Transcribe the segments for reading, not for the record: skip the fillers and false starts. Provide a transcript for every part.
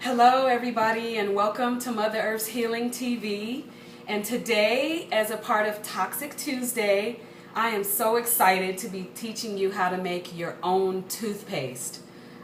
Hello everybody and welcome to Mother Earth's Healing TV. And today, as a part of Toxic Tuesday, I am so excited to be teaching you how to make your own toothpaste.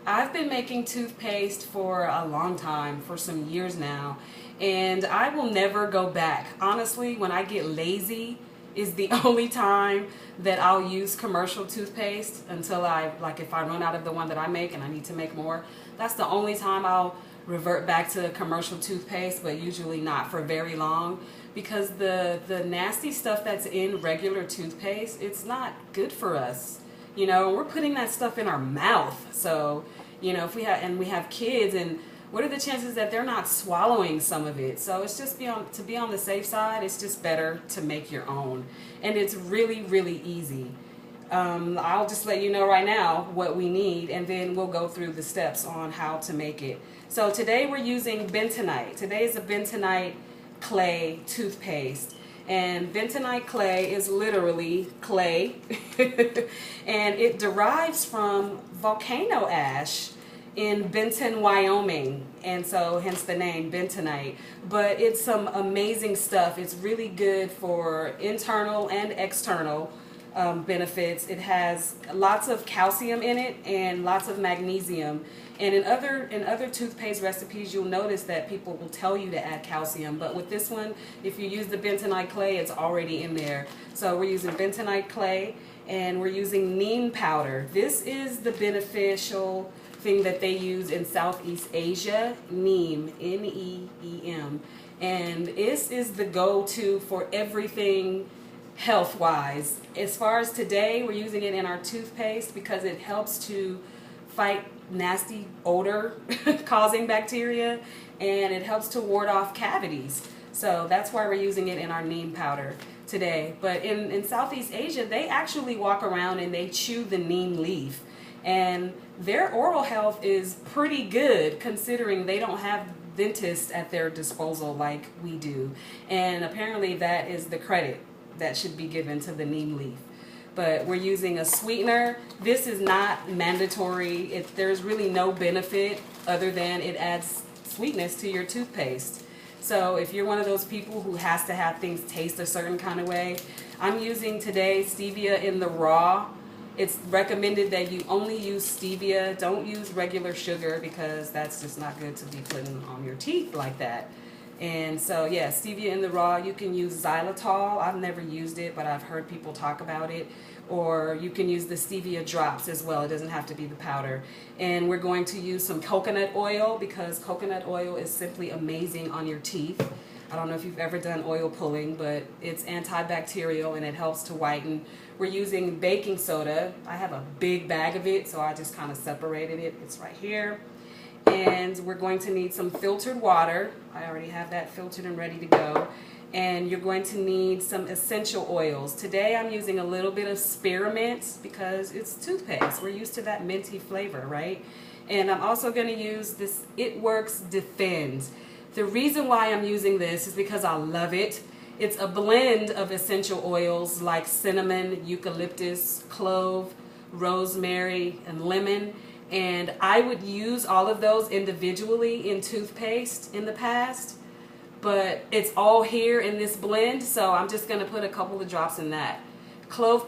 I've been making toothpaste for a long time, for some years now, and I will never go back. Honestly, when I get lazy is the only time that I'll use commercial toothpaste until if I run out of the one that I make and I need to make more. That's the only time I'll revert back to commercial toothpaste, but usually not for very long, because the nasty stuff that's in regular toothpaste, it's not good for us. You know, we're putting that stuff in our mouth. So, you know, if we have kids, and what are the chances that they're not swallowing some of it? So it's just to be on the safe side, it's just better to make your own. And it's really, really easy. I'll just let you know right now what we need, and then we'll go through the steps on how to make it. So today we're using Bentonite. Today is a Bentonite clay toothpaste. And Bentonite clay is literally clay. And it derives from volcano ash in Benton, Wyoming. And so hence the name Bentonite. But it's some amazing stuff. It's really good for internal and external benefits. It has lots of calcium in it and lots of magnesium. And in other toothpaste recipes, you'll notice that people will tell you to add calcium. But with this one, if you use the Bentonite clay, it's already in there. So we're using Bentonite clay, and we're using Neem powder. This is the beneficial thing that they use in Southeast Asia, Neem, N-E-E-M. And this is the go-to for everything health-wise. As far as today, we're using it in our toothpaste because it helps to fight nasty odor causing bacteria, and it helps to ward off cavities. So that's why we're using it in our neem powder today. But in Southeast Asia, they actually walk around and they chew the neem leaf, and their oral health is pretty good considering they don't have dentists at their disposal like we do. And apparently that is the credit that should be given to the neem leaf. But we're using a sweetener. This is not mandatory. There's really no benefit other than it adds sweetness to your toothpaste. So if you're one of those people who has to have things taste a certain kind of way, I'm using today stevia in the raw. It's recommended that you only use stevia. Don't use regular sugar because that's just not good to be putting on your teeth like that. And so, yeah, stevia in the raw. You can use xylitol. I've never used it, but I've heard people talk about it. Or you can use the stevia drops as well. It doesn't have to be the powder. And we're going to use some coconut oil because coconut oil is simply amazing on your teeth. I don't know if you've ever done oil pulling, but it's antibacterial and it helps to whiten. We're using baking soda. I have a big bag of it, so I just kind of separated it. It's right here. And we're going to need some filtered water. I already have that filtered and ready to go. And you're going to need some essential oils. Today I'm using a little bit of spearmint because it's toothpaste. We're used to that minty flavor, right? And I'm also going to use this It Works Defend. The reason why I'm using this is because I love it. It's a blend of essential oils like cinnamon, eucalyptus, clove, rosemary, and lemon. And I would use all of those individually in toothpaste in the past, but it's all here in this blend, so I'm just going to put a couple of drops in that. Clove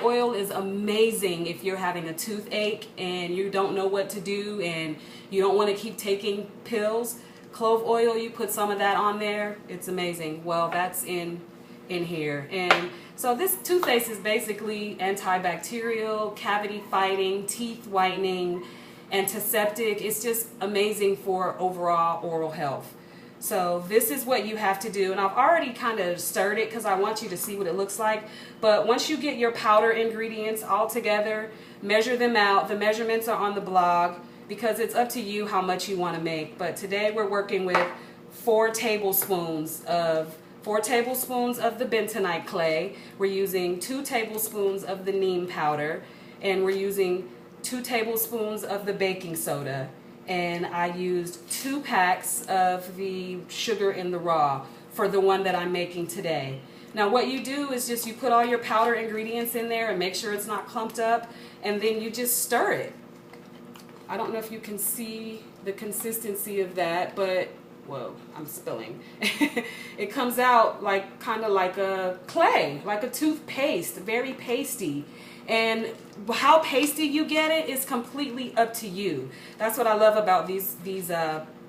oil is amazing if you're having a toothache and you don't know what to do and you don't want to keep taking pills. Clove oil, you put some of that on there, it's amazing. Well, that's in here. And so this toothpaste is basically antibacterial, cavity fighting, teeth whitening, antiseptic. It's just amazing for overall oral health. So this is what you have to do, and I've already kind of stirred it because I want you to see what it looks like. But once you get your powder ingredients all together, measure them out. The measurements are on the blog because it's up to you how much you want to make. But today we're working with 4 tablespoons of the bentonite clay. We're using 2 tablespoons of the neem powder, and we're using 2 tablespoons of the baking soda. And I used 2 packs of the sugar in the raw for the one that I'm making today. Now what you do is you put all your powder ingredients in there and make sure it's not clumped up, and then you just stir it. I don't know if you can see the consistency of that, but whoa, I'm spilling. It comes out like kind of like a clay, like a toothpaste, very pasty. And how pasty you get it is completely up to you. That's what I love about these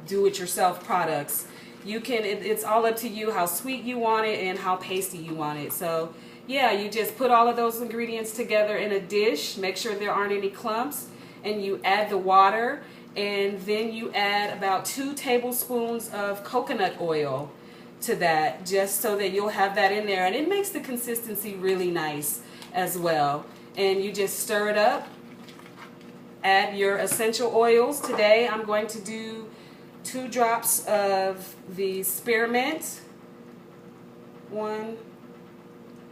do-it-yourself products. You can, it's all up to you how sweet you want it and how pasty you want it. So yeah, you just put all of those ingredients together in a dish, make sure there aren't any clumps, and you add the water, and then you add about 2 tablespoons of coconut oil to that, just so that you'll have that in there, and it makes the consistency really nice as well. And you just stir it up, add your essential oils. Today I'm going to do 2 drops of the spearmint, 1,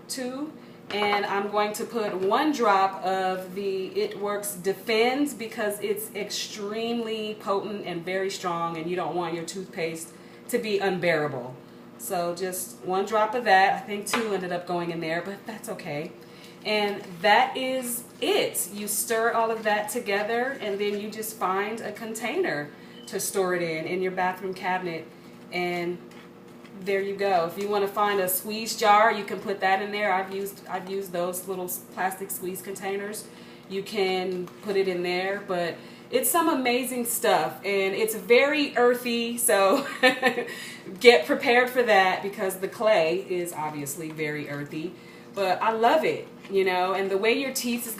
2, and I'm going to put 1 drop of the It Works Defends, because it's extremely potent and very strong, and you don't want your toothpaste to be unbearable. So just 1 drop of that. I think 2 ended up going in there, but that's okay. And that is it. You stir all of that together, and then you just find a container to store it in your bathroom cabinet, and there you go. If you want to find a squeeze jar, you can put that in there. I've used those little plastic squeeze containers. You can put it in there, but it's some amazing stuff, and it's very earthy, so get prepared for that, because the clay is obviously very earthy. But I love it, you know, and the way your teeth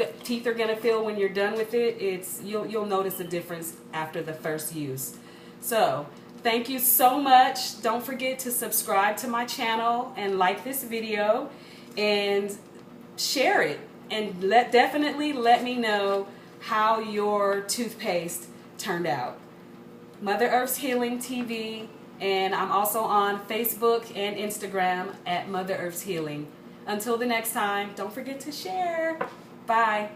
are going to feel when you're done with it, you'll notice a difference after the first use. So thank you so much. Don't forget to subscribe to my channel and like this video and share it, and definitely let me know how your toothpaste turned out. Mother Earth's Healing TV, and I'm also on Facebook and Instagram at Mother Earth's Healing. Until the next time, don't forget to share. Bye.